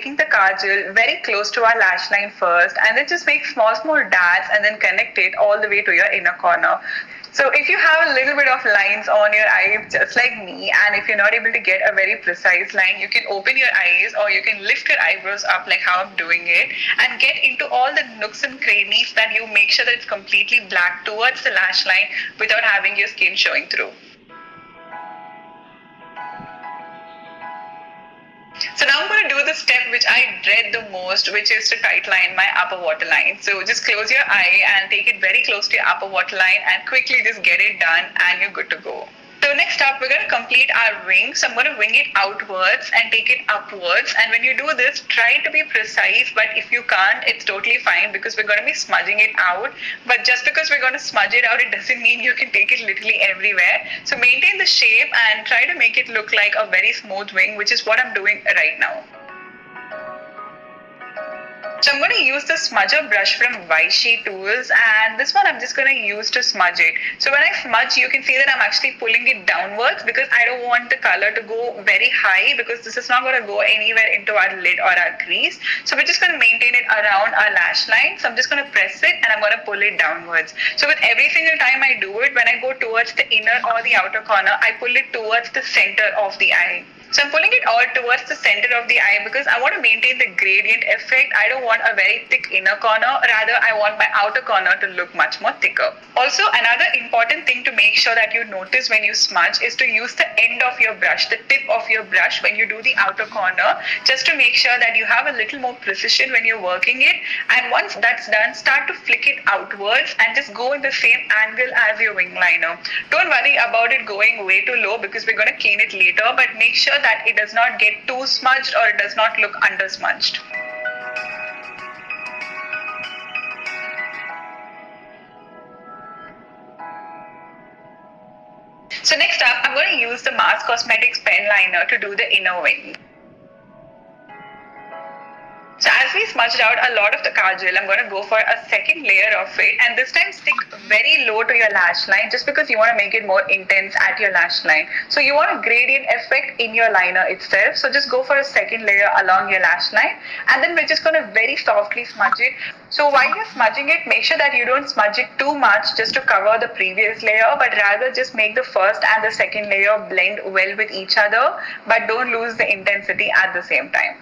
taking the kajal very close to our lash line first, and then just make small dots and then connect it all the way to your inner corner. So if you have a little bit of lines on your eyes, just like me, and if you're not able to get a very precise line, you can open your eyes or you can lift your eyebrows up like how I'm doing it and get into all the nooks and crannies that you make sure that it's completely black towards the lash line without having your skin showing through. So now I'm going to do the step which I dread the most, which is to tight line my upper waterline. So just close your eye and take it very close to your upper waterline and quickly just get it done and you're good to go. So next up, we're going to complete our wing. So I'm going to wing it outwards and take it upwards. And when you do this, try to be precise. But if you can't, it's totally fine because we're going to be smudging it out. But just because we're going to smudge it out, it doesn't mean you can take it literally everywhere. So maintain the shape and try to make it look like a very smooth wing, which is what I'm doing right now. So I'm going to use the smudger brush from MiSHAL tools, and this one I'm just going to use to smudge it. So when I smudge, you can see that I'm actually pulling it downwards because I don't want the color to go very high because this is not going to go anywhere into our lid or our crease. So we're just going to maintain it around our lash line. So I'm just going to press it and I'm going to pull it downwards. So with every single time I do it, when I go towards the inner or the outer corner, I pull it towards the center of the eye. So I'm pulling it all towards the center of the eye because I want to maintain the gradient effect. I don't want a very thick inner corner. Rather, I want my outer corner to look much more thicker. Also, another important thing to make sure that you notice when you smudge is to use the end of your brush, the tip of your brush when you do the outer corner, just to make sure that you have a little more precision when you're working it. And once that's done, start to flick it outwards and just go in the same angle as your wing liner. Don't worry about it going way too low because we're going to clean it later, but make sure that it does not get too smudged or it does not look under smudged. So next up, I'm going to use the Mars Cosmetics pen liner to do the inner wing. So as we smudged out a lot of the kajal, I'm going to go for a second layer of it, and this time stick very low to your lash line just because you want to make it more intense at your lash line. So you want a gradient effect in your liner itself. So just go for a second layer along your lash line, and then we're just going to very softly smudge it. So while you're smudging it, make sure that you don't smudge it too much just to cover the previous layer, but rather just make the first and the second layer blend well with each other, but don't lose the intensity at the same time.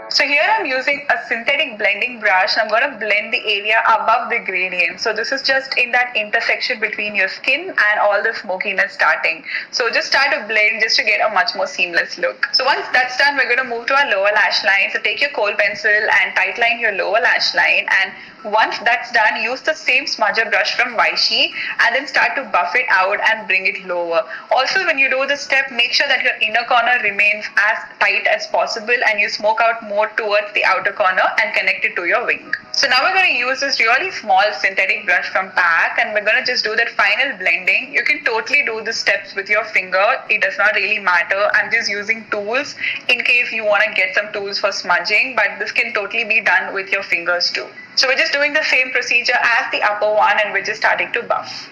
So here I'm using a synthetic blending brush. I'm going to blend the area above the gradient. So this is just in that intersection between your skin and all the smokiness starting. So just start to blend just to get a much more seamless look. So once that's done, we're going to move to our lower lash line. So take your kohl pencil and tight line your lower lash line, and once that's done, use the same smudger brush from MiSHAL and then start to buff it out and bring it lower. Also, when you do this step, make sure that your inner corner remains as tight as possible and you smoke out more towards the outer corner and connect it to your wing. So now we're going to use this really small synthetic brush from PAC, and we're going to just do that final blending. You can totally do the steps with your finger. It does not really matter. I'm just using tools in case you want to get some tools for smudging, but this can totally be done with your fingers too. So we're just doing the same procedure as the upper one, and we're just starting to buff.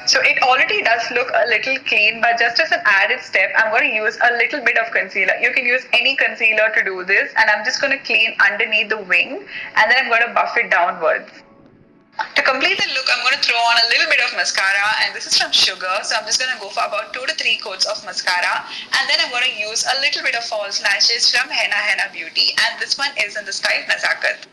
So it already does look a little clean, but just as an added step, I'm going to use a little bit of concealer. You can use any concealer to do this, and I'm just going to clean underneath the wing, and then I'm going to buff it downwards. To complete the look, I'm going to throw on a little bit of mascara, and this is from Sugar. So I'm just going to go for about 2 to 3 coats of mascara, and then I'm going to use a little bit of false lashes from Henna Beauty, and this one is in the style Nazakat.